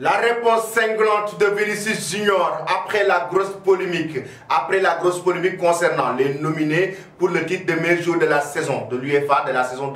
La réponse cinglante de Vinicius Junior après la grosse polémique concernant les nominés pour le titre de meilleur joueur de la saison de l'UEFA de la saison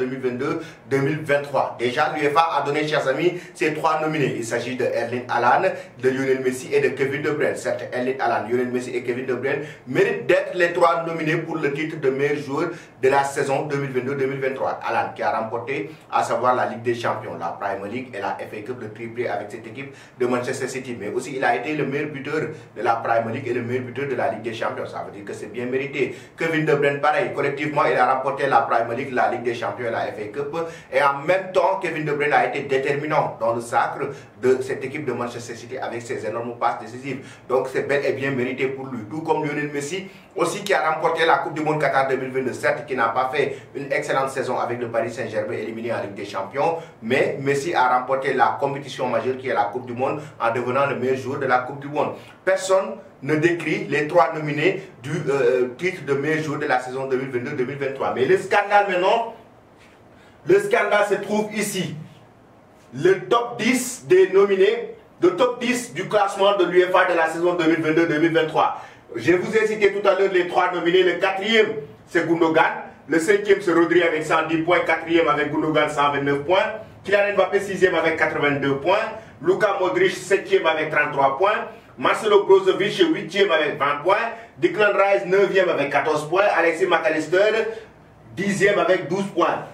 2022-2023. Déjà, l'UEFA a donné, chers amis, ses trois nominés. Il s'agit de Erling Haaland, de Lionel Messi et de Kevin De Bruyne. Certes, Erling Haaland, Lionel Messi et Kevin De Bruyne méritent d'être les trois nominés pour le titre de meilleur joueur de la saison 2022-2023. Haaland qui a remporté, à savoir la Ligue des Champions, la Premier League et la FA Cup, le triplé avec cette équipe de Manchester City, mais aussi il a été le meilleur buteur de la Premier League et le meilleur buteur de la Ligue des Champions. Ça veut dire que c'est bien mérité. Kevin De Bruyne, pareil, collectivement il a remporté la Premier League, la Ligue des Champions et la FA Cup, et en même temps Kevin De Bruyne a été déterminant dans le sacre de cette équipe de Manchester City avec ses énormes passes décisives. Donc c'est bel et bien mérité pour lui, tout comme Lionel Messi aussi, qui a remporté la Coupe du Monde Qatar 2022, certes qui n'a pas fait une excellente saison avec le Paris Saint-Germain éliminé en Ligue des Champions, mais Messi a remporté la compétition majeure qui est la Coupe du Monde en devenant le meilleur joueur de la Coupe du Monde. Personne ne décrit les trois nominés du titre de meilleur joueur de la saison 2022-2023. Mais le scandale maintenant, le scandale se trouve ici. Le top 10 des nominés, le top 10 du classement de l'UEFA de la saison 2022-2023. Je vous ai cité tout à l'heure les trois nominés. Le quatrième, c'est Gundogan. Le cinquième, c'est Rodri avec 110 points. Quatrième avec Gundogan, 129 points. Kylian Mbappé, sixième avec 82 points. Luka Modric, septième avec 33 points. Marcelo Brozovic, huitième avec 20 points. Declan Rice, neuvième avec 14 points. Alexis McAllister, dixième avec 12 points.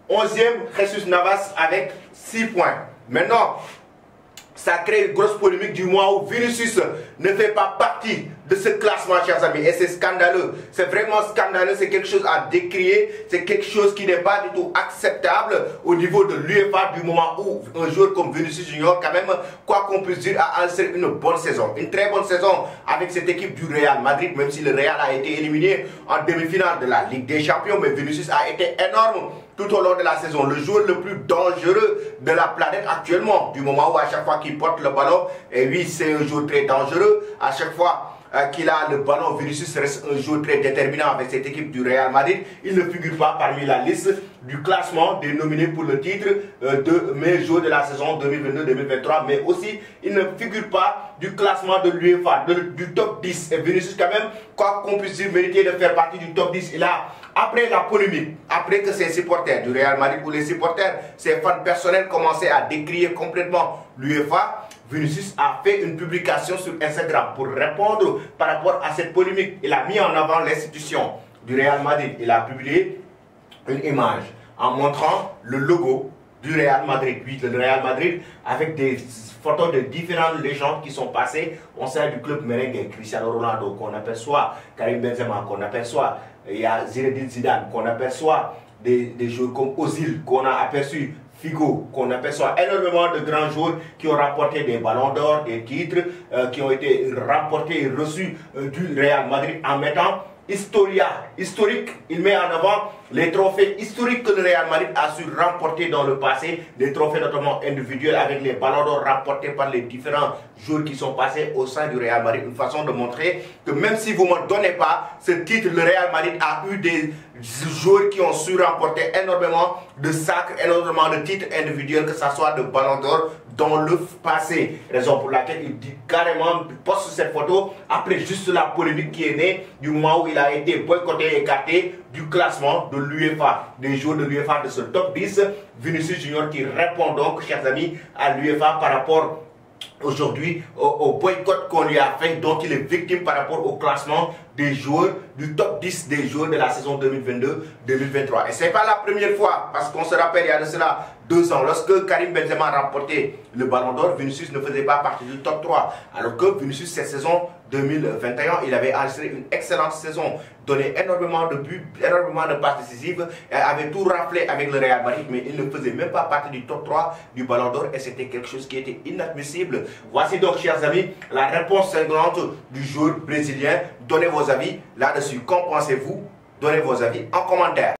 Onzième, Jesus Navas avec 6 points. Maintenant, ça crée une grosse polémique du mois où Vinicius ne fait pas partie de ce classement, chers amis. Et c'est scandaleux. C'est vraiment scandaleux. C'est quelque chose à décrier. C'est quelque chose qui n'est pas du tout acceptable au niveau de l'UEFA du moment où un joueur comme Vinicius Junior, quand même, quoi qu'on puisse dire, a lancé une bonne saison. Une très bonne saison avec cette équipe du Real Madrid, même si le Real a été éliminé en demi-finale de la Ligue des Champions. Mais Vinicius a été énorme tout au long de la saison. Le joueur le plus dangereux de la planète actuellement. Du moment où à chaque fois qu'il porte le ballon, et oui, c'est un joueur très dangereux. À chaque fois qu'il a le ballon, Vinicius reste un joueur très déterminant avec cette équipe du Real Madrid. Il ne figure pas parmi la liste du classement des nominés pour le titre de meilleur joueur de la saison 2022-2023, mais aussi il ne figure pas du classement de l'UEFA, du top 10. Et Vinicius, quand même, quoi qu'on puisse dire, mériter de faire partie du top 10. Il a, après la polémique, après que ses supporters du Real Madrid ou les supporters, ses fans personnels commençaient à décrier complètement l'UEFA, Vinicius a fait une publication sur Instagram pour répondre par rapport à cette polémique. Il a mis en avant l'institution du Real Madrid. Il a publié une image en montrant le logo du Real Madrid. Oui, le Real Madrid avec des photos de différentes légendes qui sont passées au sein du club merengue. Cristiano Ronaldo qu'on aperçoit, Karim Benzema qu'on aperçoit, il y a Zinedine Zidane qu'on aperçoit, des joueurs comme Ozil qu'on a aperçu, Figo, qu'on aperçoit, énormément de grands joueurs qui ont rapporté des ballons d'or, des titres, qui ont été rapportés et reçus du Real Madrid en mettant historique. Il met en avant les trophées historiques que le Real Madrid a su remporter dans le passé, des trophées notamment individuels avec les ballons d'or rapportés par les différents joueurs qui sont passés au sein du Real Madrid. Une façon de montrer que même si vous ne me donnez pas ce titre, le Real Madrid a eu des joueurs qui ont su remporter énormément de sacres, énormément de titres individuels, que ce soit de ballons d'or dans le passé. Raison pour laquelle il dit carrément, il poste cette photo après juste la polémique qui est née du moment où il a été boycotté et écarté du classement de l'UEFA, des joueurs de l'UEFA de ce top 10. Vinicius Junior qui répond donc, chers amis, à l'UEFA par rapport aujourd'hui au boycott qu'on lui a fait, donc il est victime par rapport au classement des joueurs, du top 10 des joueurs de la saison 2022-2023. Et ce n'est pas la première fois, parce qu'on se rappelle, il y a de cela 2 ans, lorsque Karim Benzema a remporté le Ballon d'Or, Vinicius ne faisait pas partie du top 3. Alors que Vinicius, cette saison 2021, il avait enregistré une excellente saison, donné énormément de buts, énormément de passes décisives, et avait tout raflé avec le Real Madrid, mais il ne faisait même pas partie du top 3 du Ballon d'Or, et c'était quelque chose qui était inadmissible. Voici donc, chers amis, la réponse cinglante du joueur brésilien. Donnez vos avis là-dessus. Qu'en pensez-vous? Donnez vos avis en commentaire.